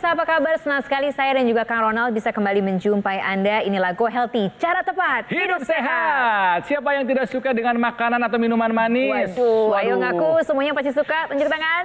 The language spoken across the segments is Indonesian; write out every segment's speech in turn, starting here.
pemirsa, apa kabar? Senang sekali saya dan juga Kang Ronald bisa kembali menjumpai Anda. Inilah Go Healthy, cara tepat hidup sehat. Siapa yang tidak suka dengan makanan atau minuman manis? Waduh, ayo ngaku semuanya pasti suka, tunjuk tangan.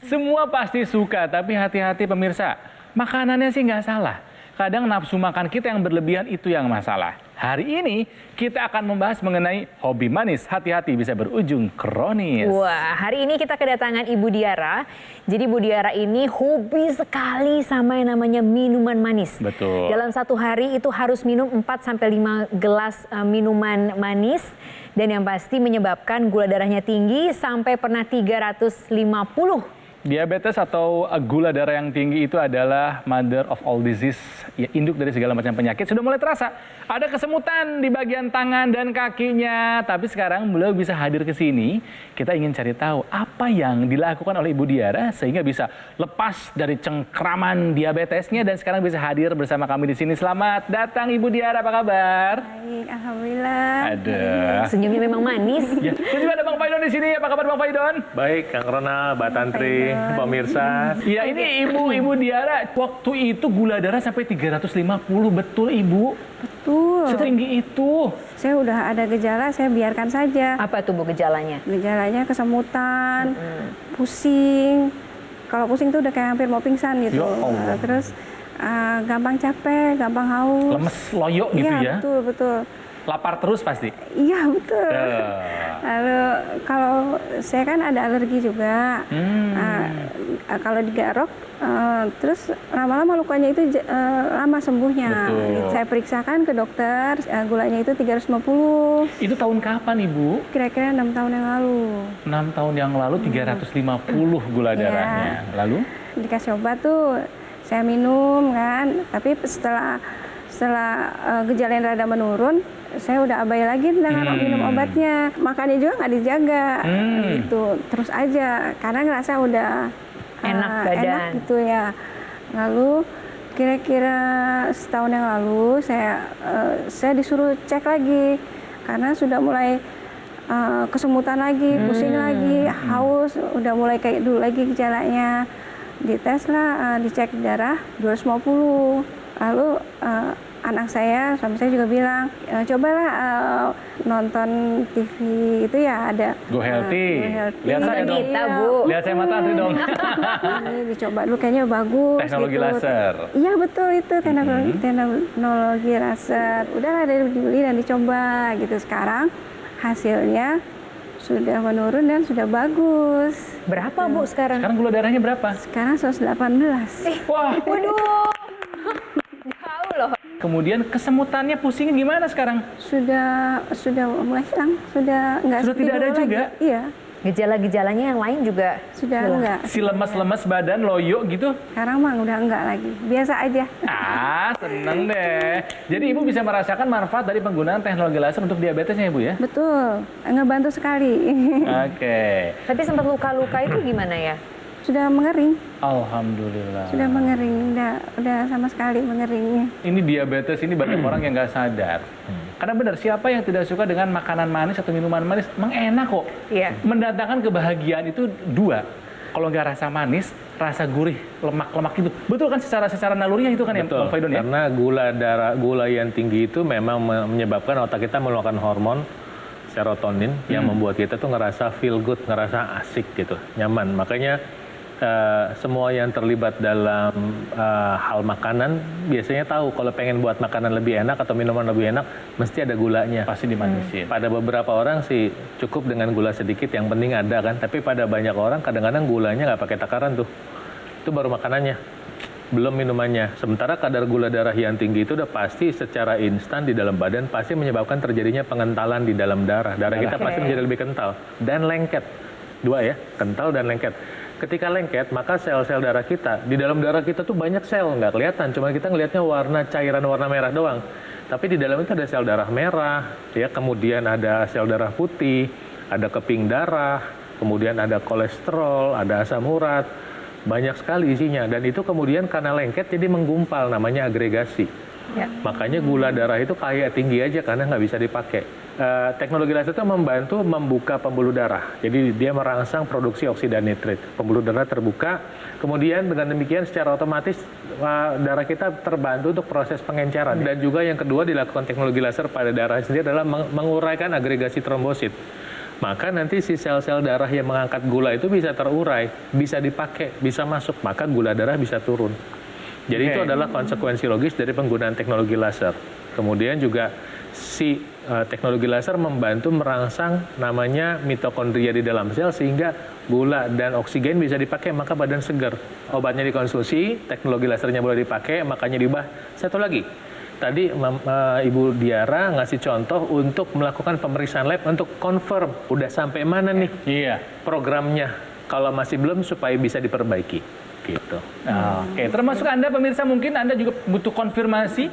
Semua pasti suka, tapi hati-hati pemirsa. Makanannya sih nggak salah. Kadang nafsu makan kita yang berlebihan itu yang masalah. Hari ini kita akan membahas mengenai hobi manis. Hati-hati bisa berujung kronis. Wah, hari ini kita kedatangan Ibu Diara. Jadi Ibu Diara ini hobi sekali sama yang namanya minuman manis. Betul. Dalam satu hari itu harus minum 4-5 gelas minuman manis. Dan yang pasti menyebabkan gula darahnya tinggi sampai pernah 350. Diabetes atau gula darah yang tinggi itu adalah mother of all disease, ya, induk dari segala macam penyakit. Sudah mulai terasa, ada kesemutan di bagian tangan dan kakinya. Tapi sekarang beliau bisa hadir ke sini, kita ingin cari tahu apa yang dilakukan oleh Ibu Diara sehingga bisa lepas dari cengkraman diabetesnya dan sekarang bisa hadir bersama kami di sini. Selamat datang Ibu Diara, apa kabar? Baik, alhamdulillah. Ada. Senyumnya memang manis. Ya, dan juga ada Bang Faidon di sini. Apa kabar Bang Faidon? Baik, Kang Ronald, Mbak Tantri, pemirsa. Ya, ini Ibu Diara, waktu itu gula darah sampai 350, betul Ibu? Betul. Setinggi itu. Saya udah ada gejala, saya biarkan saja. Apa tuh Bu gejalanya? Gejalanya kesemutan, pusing. Kalau pusing tuh udah kayak hampir mau pingsan gitu. Ya Allah. Terus gampang capek, gampang haus. Lemes, loyo gitu Iya, ya? betul, betul. Lapar terus pasti? Iya, betul. Lalu kalau saya kan ada alergi juga. Kalau digarok, terus lama-lama lukanya itu lama sembuhnya. Betul. Saya periksakan ke dokter, gulanya itu 350. Itu tahun kapan Ibu? Kira-kira 6 tahun yang lalu. 6 tahun yang lalu 350 gula Iya. darahnya. Lalu? Dikasih obat tuh, saya minum kan. Tapi setelah gejala yang rada menurun, saya udah abai lagi dengan minum obatnya. Makannya juga nggak dijaga, gitu. Terus aja, karena ngerasa udah Enak badan. enak gitu ya. Lalu kira-kira setahun yang lalu saya disuruh cek lagi karena sudah mulai kesemutan lagi, pusing lagi, haus, udah mulai kayak dulu lagi gejalanya. Dites lah, dicek darah 250. Lalu anak saya, suami saya juga bilang, cobalah nonton TV itu ya ada. Go Healthy. Lihat saya dong. Kita, Bu. Lihat saya mata Tantri dong. Ini dicoba dulu kayaknya bagus. Teknologi gitu. laser. Iya betul itu teknologi laser. Udahlah dibeli dan dicoba gitu. Sekarang hasilnya sudah menurun dan sudah bagus. Berapa Bu sekarang? Sekarang gula darahnya berapa? Sekarang 118. Wah. Waduh. Jauh loh. Kemudian kesemutannya, pusingnya gimana sekarang? Sudah mulai hilang, sudah enggak Sudah tidak ada lagi. juga? Iya, Gejala-gejalanya yang lain juga sudah hilang. enggak. Si lemas-lemas badan, loyo gitu? Sekarang mah udah enggak lagi. Biasa aja. Seneng deh. Jadi Ibu bisa merasakan manfaat dari penggunaan teknologi laser untuk diabetesnya Ibu ya? Betul, ngebantu sekali. Oke. Tapi sempat luka-luka itu gimana ya? Sudah mengering, Alhamdulillah. sudah mengering, udah sama sekali mengeringnya. Ini diabetes ini banyak orang yang nggak sadar. Karena benar, siapa yang tidak suka dengan makanan manis atau minuman manis? Emang enak kok. Iya. Mendatangkan kebahagiaan itu dua. Kalau nggak rasa manis, rasa gurih, lemak-lemak itu. Betul kan secara nalurinya itu kan ya, Bang Faidon ya? Karena gula yang tinggi itu memang menyebabkan otak kita mengeluarkan hormon serotonin yang membuat kita tuh ngerasa feel good, ngerasa asik gitu, nyaman. Makanya semua yang terlibat dalam hal makanan biasanya tahu kalau pengen buat makanan lebih enak atau minuman lebih enak mesti ada gulanya. Pasti dimanisin. Pada beberapa orang sih cukup dengan gula sedikit, yang penting ada kan. Tapi pada banyak orang kadang-kadang gulanya nggak pakai takaran tuh. Itu baru makanannya, belum minumannya. Sementara kadar gula darah yang tinggi itu udah pasti secara instan di dalam badan pasti menyebabkan terjadinya pengentalan di dalam darah. Darah kita pasti menjadi lebih kental dan lengket. Dua ya, kental dan lengket. Ketika lengket, maka sel-sel darah kita, di dalam darah kita tuh banyak sel, nggak kelihatan, cuma kita ngelihatnya warna cairan warna merah doang. Tapi di dalam itu ada sel darah merah, ya, kemudian ada sel darah putih, ada keping darah, kemudian ada kolesterol, ada asam urat, banyak sekali isinya. Dan itu kemudian karena lengket jadi menggumpal, namanya agregasi. Ya. Makanya gula darah itu kayak tinggi aja karena nggak bisa dipakai. Teknologi laser itu membantu membuka pembuluh darah. Jadi dia merangsang produksi oksida nitrit. Pembuluh darah terbuka, kemudian dengan demikian secara otomatis darah kita terbantu untuk proses pengenceran. Dan juga yang kedua dilakukan teknologi laser pada darah sendiri adalah menguraikan agregasi trombosit. Maka nanti si sel-sel darah yang mengangkat gula itu bisa terurai, bisa dipakai, bisa masuk, maka gula darah bisa turun. Jadi itu adalah konsekuensi logis dari penggunaan teknologi laser. Kemudian juga si teknologi laser membantu merangsang namanya mitokondria di dalam sel sehingga gula dan oksigen bisa dipakai, maka badan segar. Obatnya dikonsumsi, teknologi lasernya boleh dipakai, makanya diubah. Satu lagi, tadi Ibu Diara ngasih contoh untuk melakukan pemeriksaan lab untuk confirm udah sampai mana nih programnya. Kalau masih belum supaya bisa diperbaiki. Gitu. Oke, termasuk Anda pemirsa mungkin Anda juga butuh konfirmasi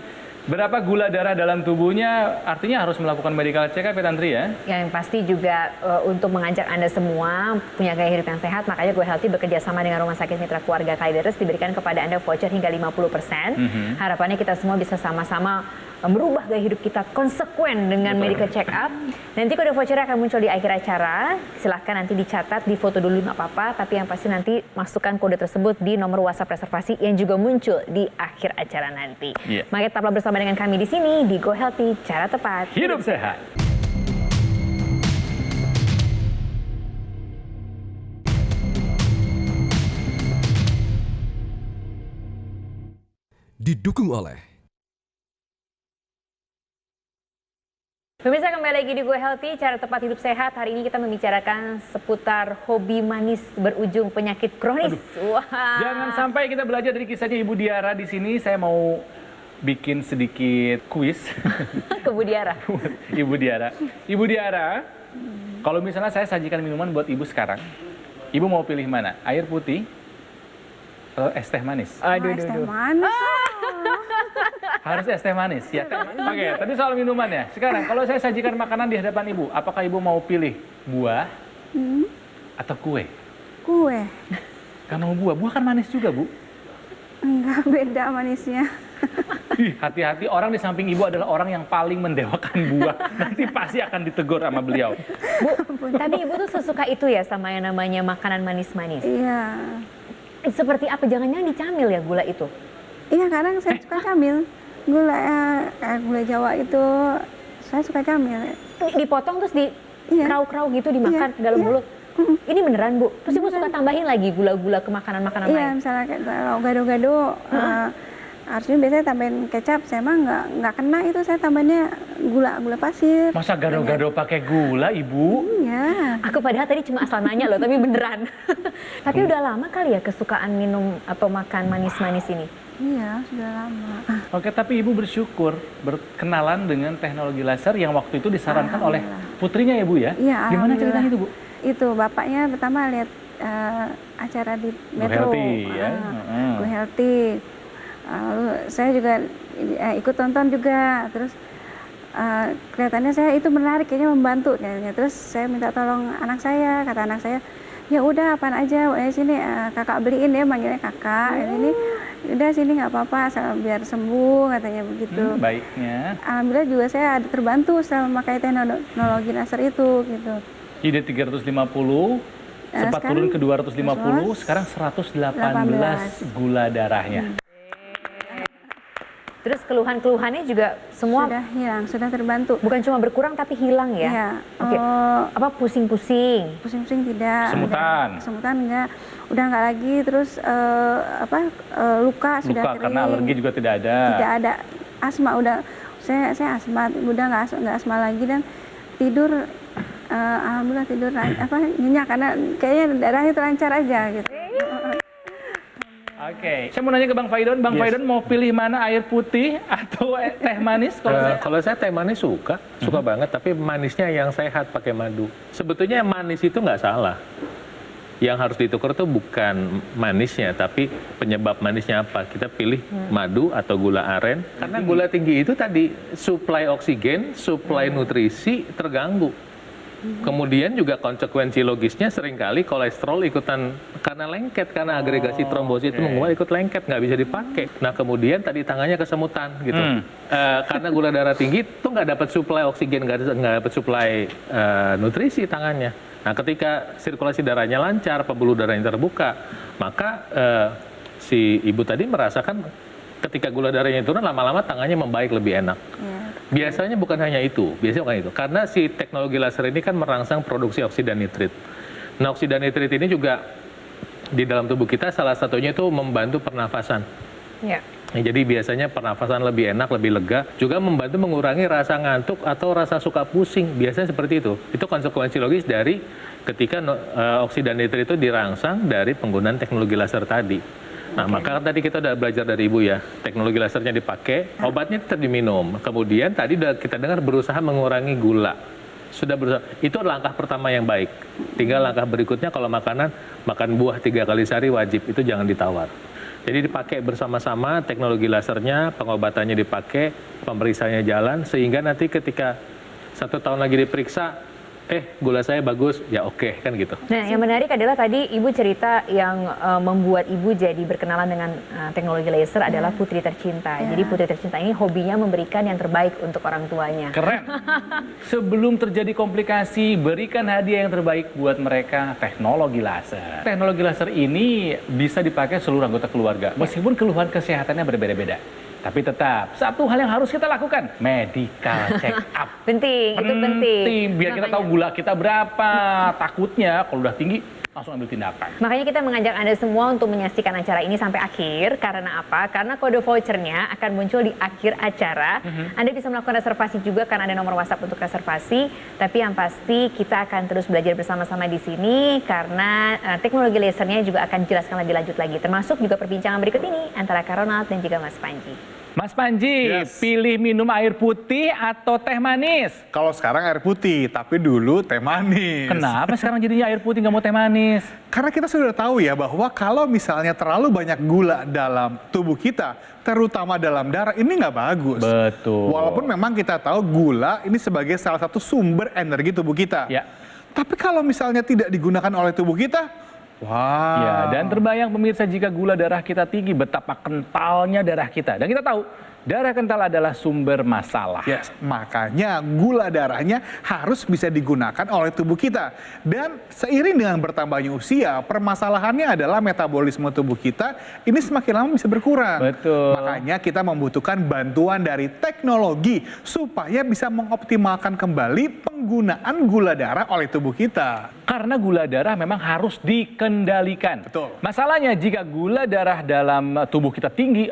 berapa gula darah dalam tubuhnya, artinya harus melakukan medical check up ya Tantri ya? Yang pasti juga untuk mengajak Anda semua punya gaya hidup yang sehat, makanya Go Healthy bekerja sama dengan Rumah Sakit Mitra Keluarga Kalideres diberikan kepada Anda voucher hingga 50%. Harapannya kita semua bisa sama-sama merubah gaya hidup kita konsekuen dengan medical check up. Nanti kode voucher akan muncul di akhir acara. Silahkan nanti dicatat, di foto dulu nggak apa-apa, tapi yang pasti nanti masukkan kode tersebut di nomor WhatsApp reservasi yang juga muncul di akhir acara nanti. Maka tetaplah bersama dengan kami di sini di Go Healthy, cara tepat hidup sehat. Didukung oleh pemirsa, kembali lagi di Go Healthy, cara tepat hidup sehat. Hari ini kita membicarakan seputar hobi manis berujung penyakit kronis. Jangan sampai kita belajar dari kisahnya Ibu Diara di sini. Saya mau bikin sedikit kuis. Ke Bu Diara. Ibu Diara. Ibu Diara, kalau misalnya saya sajikan minuman buat Ibu sekarang, Ibu mau pilih mana? Air putih atau es teh manis? Es teh manis. Harus es teh manis ya. Oke, tadi soal minuman ya. Sekarang kalau saya sajikan makanan di hadapan Ibu, apakah Ibu mau pilih buah atau kue? Kue. Gak mau buah, buah kan manis juga Bu. Enggak, beda manisnya. Hati-hati, orang di samping Ibu adalah orang yang paling mendewakan buah. Nanti pasti akan ditegur sama beliau. Bu, tapi Ibu tuh sesuka itu ya sama yang namanya makanan manis-manis? Iya. Seperti apa? Jangan-jangan dicamil ya gula itu? Iya, kadang saya suka camil. Gula Jawa itu saya suka camil. Dipotong terus di kerau-kerau gitu dimakan ke dalam mulut. Ini beneran Bu? Terus Ibu suka tambahin lagi gula-gula ke makanan-makanan lain? Iya, misalnya kalau gado-gado, harusnya biasanya tambahin kecap. Saya mah nggak kena itu, saya tambahinnya gula pasir. Masa gado-gado pakai gula, Ibu? Iya. Aku padahal tadi cuma asal nanya loh, tapi beneran. Tapi udah lama kali ya kesukaan minum atau makan manis-manis ini? Iya, sudah lama. Oke, tapi Ibu bersyukur berkenalan dengan teknologi laser yang waktu itu disarankan oleh putrinya ya Bu ya? Iya, gimana ceritanya itu Bu? Itu bapaknya pertama lihat acara di Metro. Go Healthy ya? Go Healthy. Lalu saya juga ikut tonton juga, terus kelihatannya saya itu menarik, kayaknya membantu kayaknya. Terus saya minta tolong anak saya, kata anak saya, ya udah apaan aja, sini kakak beliin ya, manggilnya kakak. Ini udah sini nggak apa-apa, biar sembuh katanya begitu. Baiknya. Alhamdulillah juga saya ada terbantu setelah memakai teknologi laser itu gitu. Ide 350, sempat turun ke 250, sekarang 118 gula darahnya. Terus keluhan-keluhannya juga semua sudah hilang, sudah terbantu. Bukan cuma berkurang tapi hilang ya? Iya. Oke. Apa pusing-pusing? Pusing-pusing tidak. Kesemutan? Kesemutan enggak. Udah enggak lagi. Terus luka sudah kering. Karena alergi juga tidak ada? Tidak ada. Asma udah, saya asma, udah enggak asma lagi, dan tidur, alhamdulillah tidur nyenyak karena kayaknya darahnya itu lancar aja gitu. Oke, saya mau nanya ke Bang Faidon. Bang Faidon mau pilih mana, air putih atau teh manis? Kalau saya teh manis suka banget, tapi manisnya yang sehat pakai madu. Sebetulnya manis itu nggak salah. Yang harus ditukar tuh bukan manisnya, tapi penyebab manisnya apa. Kita pilih madu atau gula aren. Karena gula tinggi itu tadi, suplai oksigen, suplai nutrisi terganggu. Kemudian juga konsekuensi logisnya seringkali kolesterol ikutan karena lengket, karena agregasi trombosit itu menguat ikut lengket, nggak bisa dipakai. Nah kemudian tadi tangannya kesemutan gitu. Karena gula darah tinggi tuh nggak dapat suplai oksigen, nggak dapat suplai nutrisi tangannya. Nah ketika sirkulasi darahnya lancar, pembuluh darahnya terbuka, maka si ibu tadi merasakan ketika gula darahnya turun, lama-lama tangannya membaik lebih enak. Biasanya bukan hanya itu, karena si teknologi laser ini kan merangsang produksi oksida nitrit. Nah oksida nitrit ini juga di dalam tubuh kita salah satunya itu membantu pernafasan. Ya, jadi biasanya pernafasan lebih enak, lebih lega, juga membantu mengurangi rasa ngantuk atau rasa suka pusing. Biasanya seperti itu. Itu konsekuensi logis dari ketika oksida nitrit itu dirangsang dari penggunaan teknologi laser tadi. Nah, maka tadi kita udah belajar dari Ibu ya, teknologi lasernya dipakai, obatnya tetap diminum. Kemudian tadi kita dengar berusaha mengurangi gula. Sudah berusaha, itu langkah pertama yang baik. Tinggal langkah berikutnya kalau makan buah 3 kali sehari wajib, itu jangan ditawar. Jadi dipakai bersama-sama, teknologi lasernya, pengobatannya dipakai, pemeriksaannya jalan, sehingga nanti ketika 1 tahun lagi diperiksa, gula saya bagus, ya oke, kan gitu. Nah, yang menarik adalah tadi Ibu cerita yang membuat Ibu jadi berkenalan dengan teknologi laser adalah putri tercinta. Jadi putri tercinta ini hobinya memberikan yang terbaik untuk orang tuanya. Keren. Sebelum terjadi komplikasi, berikan hadiah yang terbaik buat mereka, teknologi laser. Teknologi laser ini bisa dipakai seluruh anggota keluarga, meskipun keluhan kesehatannya berbeda-beda. Tapi tetap, satu hal yang harus kita lakukan, medical check up. Penting, itu penting. Biar kita tahu gula kita berapa. Takutnya kalau udah tinggi, langsung ambil tindakan. Makanya kita mengajak Anda semua untuk menyaksikan acara ini sampai akhir. Karena apa? Karena kode vouchernya akan muncul di akhir acara. Anda bisa melakukan reservasi juga karena ada nomor WhatsApp untuk reservasi. Tapi yang pasti kita akan terus belajar bersama-sama di sini karena teknologi lasernya juga akan dijelaskan lebih lanjut lagi. Termasuk juga perbincangan berikut ini antara Kak Ronald dan juga Mas Panji. Mas Panji, pilih minum air putih atau teh manis? Kalau sekarang air putih, tapi dulu teh manis. Kenapa sekarang jadinya air putih nggak mau teh manis? Karena kita sudah tahu ya bahwa kalau misalnya terlalu banyak gula dalam tubuh kita, terutama dalam darah, ini nggak bagus. Betul. Walaupun memang kita tahu gula ini sebagai salah satu sumber energi tubuh kita. Ya. Tapi kalau misalnya tidak digunakan oleh tubuh kita, wah. Ya, dan terbayang pemirsa jika gula darah kita tinggi, betapa kentalnya darah kita. Dan kita tahu, darah kental adalah sumber masalah. Yes, makanya gula darahnya harus bisa digunakan oleh tubuh kita. Dan seiring dengan bertambahnya usia, permasalahannya adalah metabolisme tubuh kita ini semakin lama bisa berkurang. Betul. Makanya kita membutuhkan bantuan dari teknologi supaya bisa mengoptimalkan kembali penggunaan gula darah oleh tubuh kita. Karena gula darah memang harus dikendalikan. Betul. Masalahnya jika gula darah dalam tubuh kita tinggi,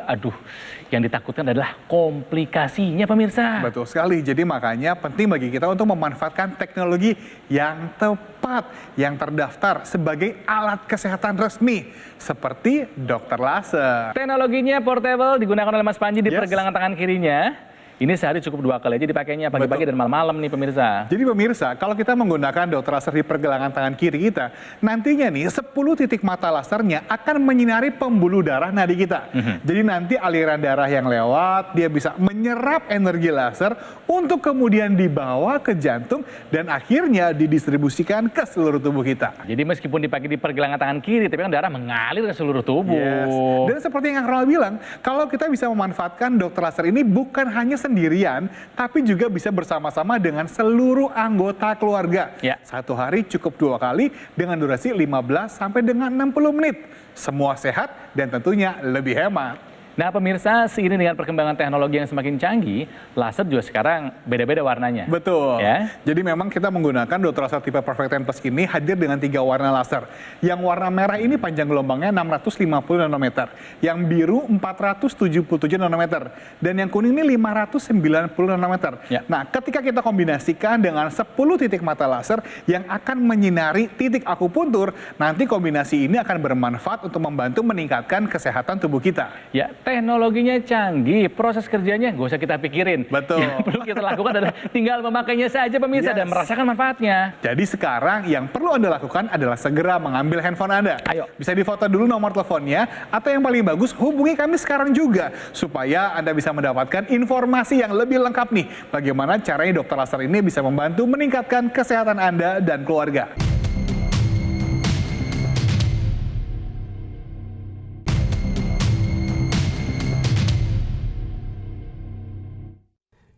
yang ditakutkan adalah komplikasinya pemirsa. Betul sekali, jadi makanya penting bagi kita untuk memanfaatkan teknologi yang tepat, yang terdaftar sebagai alat kesehatan resmi, seperti dokter laser. Teknologinya portable, digunakan oleh Mas Panji di pergelangan tangan kirinya. Ini sehari cukup 2 kali aja dipakainya, pagi-pagi dan malam-malam nih pemirsa. Jadi pemirsa, kalau kita menggunakan dokter laser di pergelangan tangan kiri kita, nantinya nih 10 titik mata lasernya akan menyinari pembuluh darah nadi kita. Jadi nanti aliran darah yang lewat, dia bisa menyerap energi laser untuk kemudian dibawa ke jantung dan akhirnya didistribusikan ke seluruh tubuh kita. Jadi meskipun dipakai di pergelangan tangan kiri, tapi kan darah mengalir ke seluruh tubuh. Yes. Dan seperti yang Ronald bilang, kalau kita bisa memanfaatkan dokter laser ini bukan hanya sendirian, tapi juga bisa bersama-sama dengan seluruh anggota keluarga. Ya. Satu hari cukup 2 kali dengan durasi 15 sampai dengan 60 menit. Semua sehat dan tentunya lebih hemat. Nah pemirsa, seiring dengan perkembangan teknologi yang semakin canggih, laser juga sekarang beda-beda warnanya. Betul. Ya? Jadi memang kita menggunakan dokter laser tipe Perfect 10 Plus ini hadir dengan 3 warna laser. Yang warna merah ini panjang gelombangnya 650 nanometer. Yang biru 477 nanometer. Dan yang kuning ini 590 nanometer. Ya. Nah, ketika kita kombinasikan dengan 10 titik mata laser yang akan menyinari titik akupuntur, nanti kombinasi ini akan bermanfaat untuk membantu meningkatkan kesehatan tubuh kita. Ya, teknologinya canggih, proses kerjanya nggak usah kita pikirin. Betul. Yang perlu kita lakukan adalah tinggal memakainya saja pemirsa dan merasakan manfaatnya. Jadi sekarang yang perlu Anda lakukan adalah segera mengambil handphone Anda. Ayo. Bisa difoto dulu nomor teleponnya, atau yang paling bagus hubungi kami sekarang juga, supaya Anda bisa mendapatkan informasi yang lebih lengkap nih, bagaimana caranya dokter laser ini bisa membantu meningkatkan kesehatan Anda dan keluarga.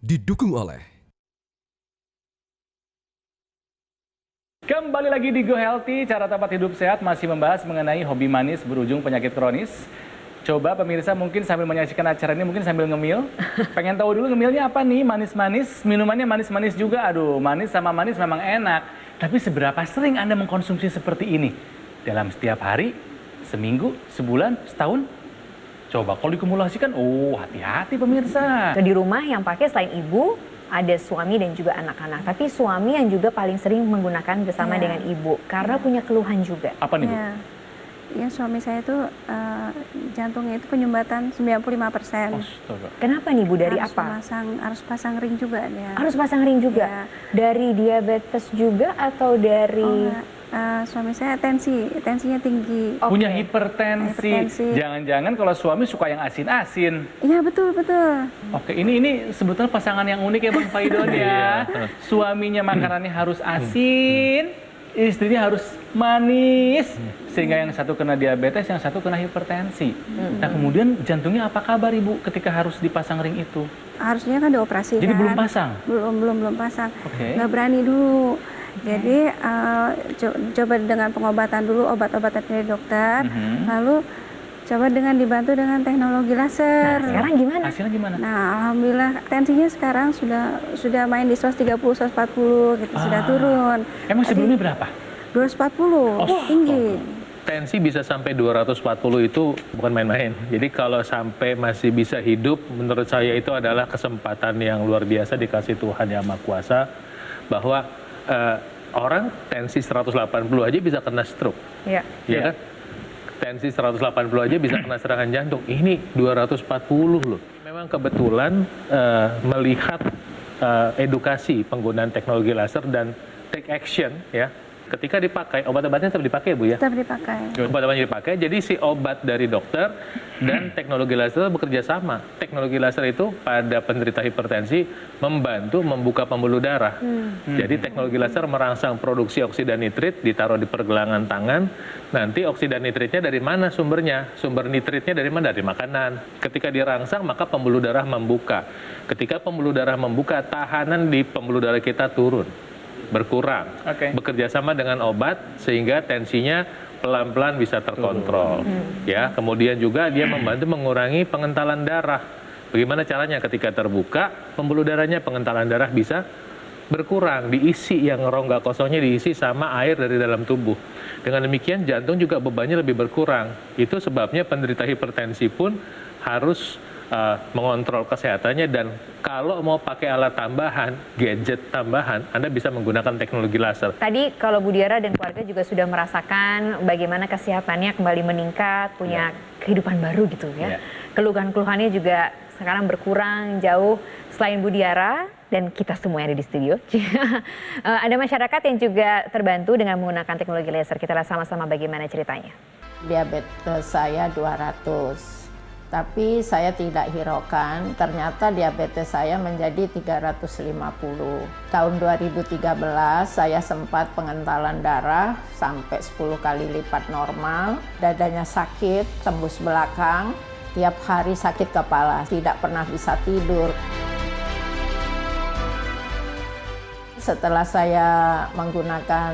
Didukung oleh Kembali lagi di Go Healthy, cara tempat hidup sehat masih membahas mengenai hobi manis berujung penyakit kronis. Coba pemirsa mungkin sambil menyaksikan acara ini mungkin sambil ngemil. Pengen tahu dulu ngemilnya apa nih, manis-manis, minumannya manis-manis juga. Aduh, manis sama manis memang enak. Tapi seberapa sering Anda mengkonsumsi seperti ini? Dalam setiap hari, seminggu, sebulan, setahun? Coba kalau dikumulasikan, oh hati-hati pemirsa. Di rumah yang pakai selain ibu, ada suami dan juga anak-anak. Tapi suami yang juga paling sering menggunakan bersama dengan ibu. Karena punya keluhan juga. Apa nih Bu? Ya, suami saya itu jantungnya itu penyumbatan 95%. Astaga. Kenapa nih Bu? Dari harus apa? Harus pasang ring juga dia. Harus pasang ring juga? Ya. Dari diabetes juga atau dari... Suami saya tensinya tinggi. Oke. Punya hipertensi. Hipertensi. Jangan-jangan kalau suami suka yang asin-asin. Iya, betul. Oke, ini sebetulnya pasangan yang unik ya Bang Faidon ya. Suaminya makanannya harus asin, istrinya harus manis. Sehingga yang satu kena diabetes, yang satu kena hipertensi. Nah kemudian jantungnya apa kabar Ibu ketika harus dipasang ring itu? Harusnya kan dioperasi. Jadi kan? belum pasang? Belum pasang. Oke. Nggak berani dulu. Jadi coba dengan pengobatan dulu, obat-obatan dari dokter, lalu coba dengan dibantu dengan teknologi laser. Nah, sekarang gimana? Hasilnya gimana? Nah, alhamdulillah tensinya sekarang sudah main di 130, 140 gitu, sudah turun. Emang sebelumnya berapa? 240, tinggi. Tensi bisa sampai 240 itu bukan main-main. Jadi kalau sampai masih bisa hidup, menurut saya itu adalah kesempatan yang luar biasa dikasih Tuhan Yang Maha Kuasa, bahwa orang tensi 180 aja bisa kena stroke. Iya. Ya kan? Tensi 180 aja bisa kena serangan jantung. Ini 240 loh. Memang kebetulan melihat edukasi penggunaan teknologi laser dan take action ya. Ketika dipakai, obat-obatnya tetap dipakai Bu ya? Tetap dipakai. Obat-obatnya dipakai, jadi si obat dari dokter dan teknologi laser bekerja sama. Teknologi laser itu pada penderita hipertensi membantu membuka pembuluh darah. Jadi teknologi laser merangsang produksi oksida nitrit, ditaruh di pergelangan tangan. Nanti oksida nitritnya dari mana sumbernya? Sumber nitritnya dari mana? Dari makanan. Ketika dirangsang, maka pembuluh darah membuka. Ketika pembuluh darah membuka, tahanan di pembuluh darah kita turun, berkurang. Bekerja sama dengan obat sehingga tensinya pelan-pelan bisa terkontrol. Ya, kemudian juga dia membantu mengurangi pengentalan darah. Bagaimana caranya? Ketika terbuka, pembuluh darahnya, pengentalan darah bisa berkurang, diisi, yang rongga kosongnya diisi sama air dari dalam tubuh. Dengan demikian jantung juga bebannya lebih berkurang. Itu sebabnya penderita hipertensi pun harus mengontrol kesehatannya, dan kalau mau pakai alat tambahan, gadget tambahan, Anda bisa menggunakan teknologi laser. Tadi kalau Bu Diara dan keluarga juga sudah merasakan bagaimana kesehatannya kembali meningkat, punya kehidupan baru gitu ya. Keluhan-keluhannya juga sekarang berkurang jauh. Selain Bu Diara dan kita semua yang ada di studio, ada masyarakat yang juga terbantu dengan menggunakan teknologi laser. Kita lihat sama-sama bagaimana ceritanya. Diabetes saya 200. Tapi saya tidak hiraukan, ternyata diabetes saya menjadi 350. Tahun 2013 saya sempat pengentalan darah sampai 10 kali lipat normal. Dadanya sakit, tembus belakang, tiap hari sakit kepala, tidak pernah bisa tidur. Setelah saya menggunakan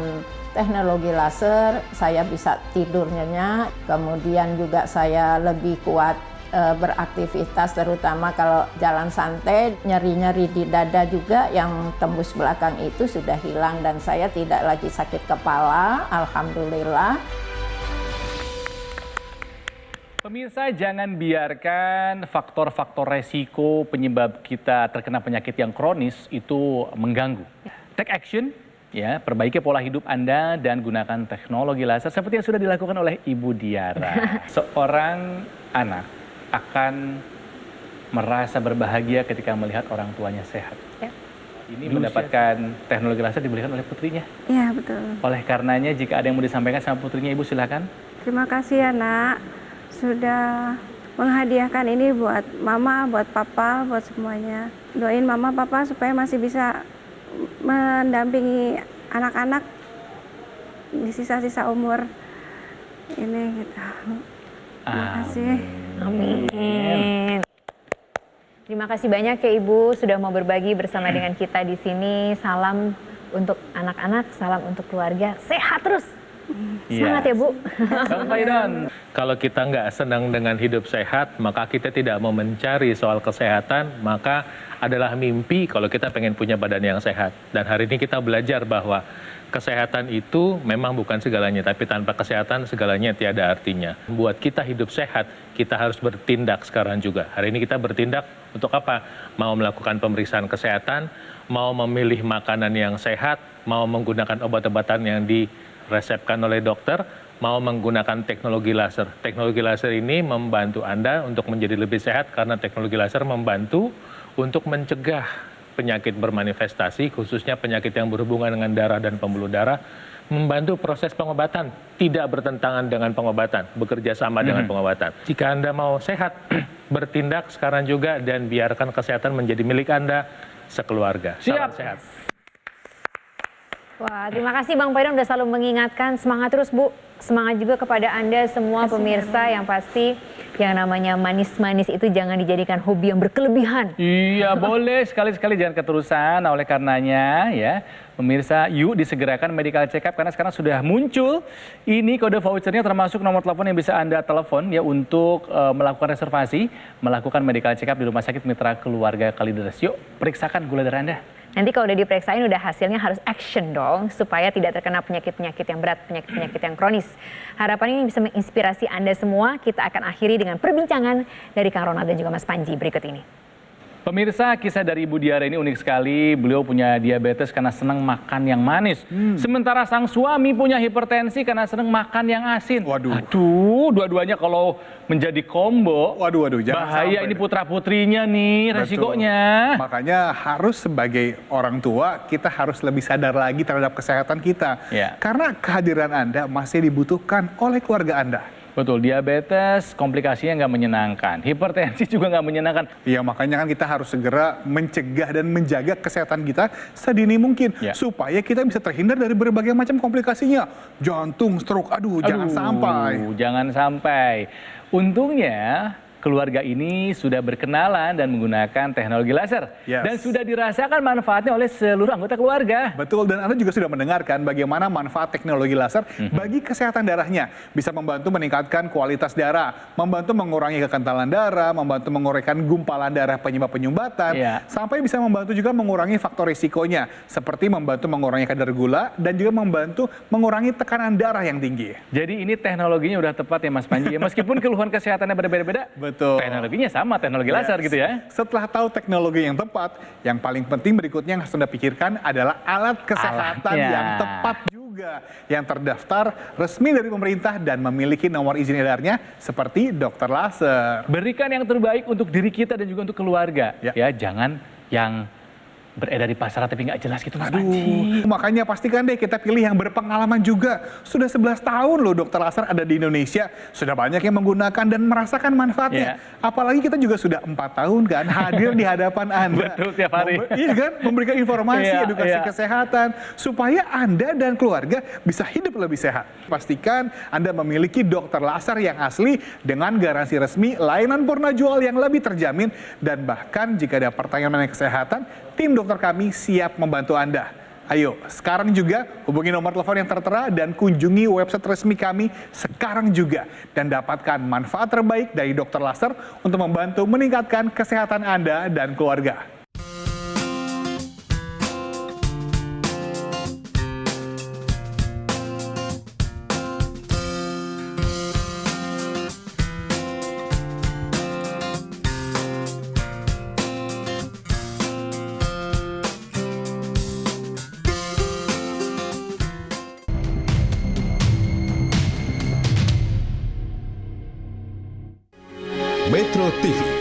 teknologi laser, saya bisa tidur nyenyak, kemudian juga saya lebih kuat beraktivitas, terutama kalau jalan santai. Nyeri-nyeri di dada juga yang tembus belakang itu sudah hilang dan saya tidak lagi sakit kepala, alhamdulillah. Pemirsa, jangan biarkan faktor-faktor resiko penyebab kita terkena penyakit yang kronis itu mengganggu. Take action, ya, perbaiki pola hidup Anda dan gunakan teknologi laser seperti yang sudah dilakukan oleh Ibu Diara. Seorang anak akan merasa berbahagia ketika melihat orang tuanya sehat. Ya. Ini mendapatkan teknologi laser diberikan oleh putrinya. Iya, betul. Oleh karenanya, jika ada yang mau disampaikan sama putrinya, Ibu silakan. Terima kasih ya, Nak. Sudah menghadiahkan ini buat Mama, buat Papa, buat semuanya. Doain Mama, Papa supaya masih bisa mendampingi anak-anak di sisa-sisa umur ini gitu. Terima kasih. Amin. Terima kasih banyak ya Ibu sudah mau berbagi bersama dengan kita di sini. Salam untuk anak-anak, salam untuk keluarga. Sehat terus. Semangat ya Bu. Bang Faidon. Kalau kita nggak senang dengan hidup sehat, maka kita tidak mau mencari soal kesehatan, maka adalah mimpi kalau kita pengen punya badan yang sehat. Dan hari ini kita belajar bahwa kesehatan itu memang bukan segalanya, tapi tanpa kesehatan segalanya tiada artinya. Buat kita hidup sehat, kita harus bertindak sekarang juga. Hari ini kita bertindak untuk apa? Mau melakukan pemeriksaan kesehatan, mau memilih makanan yang sehat, mau menggunakan obat-obatan yang diresepkan oleh dokter, mau menggunakan teknologi laser. Teknologi laser ini membantu Anda untuk menjadi lebih sehat karena teknologi laser membantu untuk mencegah penyakit bermanifestasi, khususnya penyakit yang berhubungan dengan darah dan pembuluh darah, membantu proses pengobatan, tidak bertentangan dengan pengobatan, bekerja sama dengan pengobatan. Jika Anda mau sehat, bertindak sekarang juga dan biarkan kesehatan menjadi milik Anda sekeluarga. Salam Siap. sehat. Wah, terima kasih Bang Faidon udah selalu mengingatkan. Semangat terus Bu. Semangat juga kepada Anda semua pemirsa yang pasti yang namanya manis-manis itu jangan dijadikan hobi yang berkelebihan. Iya, boleh. Sekali-sekali jangan keterusan. Nah, oleh karenanya ya, pemirsa, yuk disegerakan medical check up karena sekarang sudah muncul ini kode vouchernya termasuk nomor telepon yang bisa Anda telepon ya untuk melakukan reservasi, melakukan medical check up di Rumah Sakit Mitra Keluarga Kalideres. Yuk, periksakan gula darah Anda. Nanti kalau udah diperiksain udah hasilnya harus action dong supaya tidak terkena penyakit-penyakit yang berat, penyakit-penyakit yang kronis. Harapan ini bisa menginspirasi Anda semua. Kita akan akhiri dengan perbincangan dari Kang Ronald dan juga Mas Panji berikut ini. Pemirsa, kisah dari Ibu Diara ini unik sekali. Beliau punya diabetes karena senang makan yang manis. Sementara sang suami punya hipertensi karena senang makan yang asin. Waduh. Aduh, dua-duanya kalau menjadi combo, Waduh, jangan bahaya sampai ini deh. putra-putrinya nih Betul. resikonya. Makanya harus sebagai orang tua, kita harus lebih sadar lagi terhadap kesehatan kita. Ya. Karena kehadiran Anda masih dibutuhkan oleh keluarga Anda. Betul, diabetes komplikasinya nggak menyenangkan. Hipertensi juga nggak menyenangkan. Ya, makanya kan kita harus segera mencegah dan menjaga kesehatan kita sedini mungkin. Ya. Supaya kita bisa terhindar dari berbagai macam komplikasinya. Jantung, stroke, jangan sampai. Jangan sampai. Untungnya keluarga ini sudah berkenalan dan menggunakan teknologi laser. Yes. Dan sudah dirasakan manfaatnya oleh seluruh anggota keluarga. Betul, dan Anda juga sudah mendengarkan bagaimana manfaat teknologi laser bagi kesehatan darahnya. Bisa membantu meningkatkan kualitas darah, membantu mengurangi kekentalan darah, membantu menguraikan gumpalan darah penyebab penyumbatan, Iya. sampai bisa membantu juga mengurangi faktor risikonya, seperti membantu mengurangi kadar gula dan juga membantu mengurangi tekanan darah yang tinggi. Jadi ini teknologinya udah tepat ya Mas Panji. Meskipun keluhan kesehatannya berbeda-beda, Betul. teknologinya sama, teknologi laser Yes. gitu ya. Setelah tahu teknologi yang tepat, yang paling penting berikutnya yang harus Anda pikirkan adalah alat kesehatan Alatnya. yang tepat juga, yang terdaftar resmi dari pemerintah dan memiliki nomor izin edarnya seperti dokter laser. Berikan yang terbaik untuk diri kita dan juga untuk keluarga. Ya. Ya, jangan yang beredar di pasaran tapi nggak jelas gitu Mas Panji. Makanya pastikan deh kita pilih yang berpengalaman juga. Sudah 11 tahun loh dokter laser ada di Indonesia. Sudah banyak yang menggunakan dan merasakan manfaatnya. Apalagi kita juga sudah 4 tahun kan hadir di hadapan Anda. Betul, tiap hari. Iya kan? Memberikan informasi, Iya, edukasi iya. kesehatan. Supaya Anda dan keluarga bisa hidup lebih sehat. Pastikan Anda memiliki dokter laser yang asli dengan garansi resmi, layanan purna jual yang lebih terjamin. Dan bahkan jika ada pertanyaan mengenai kesehatan, tim dokter kami siap membantu Anda. Ayo, sekarang juga hubungi nomor telepon yang tertera dan kunjungi website resmi kami sekarang juga. Dan dapatkan manfaat terbaik dari dokter laser untuk membantu meningkatkan kesehatan Anda dan keluarga. Metro TV.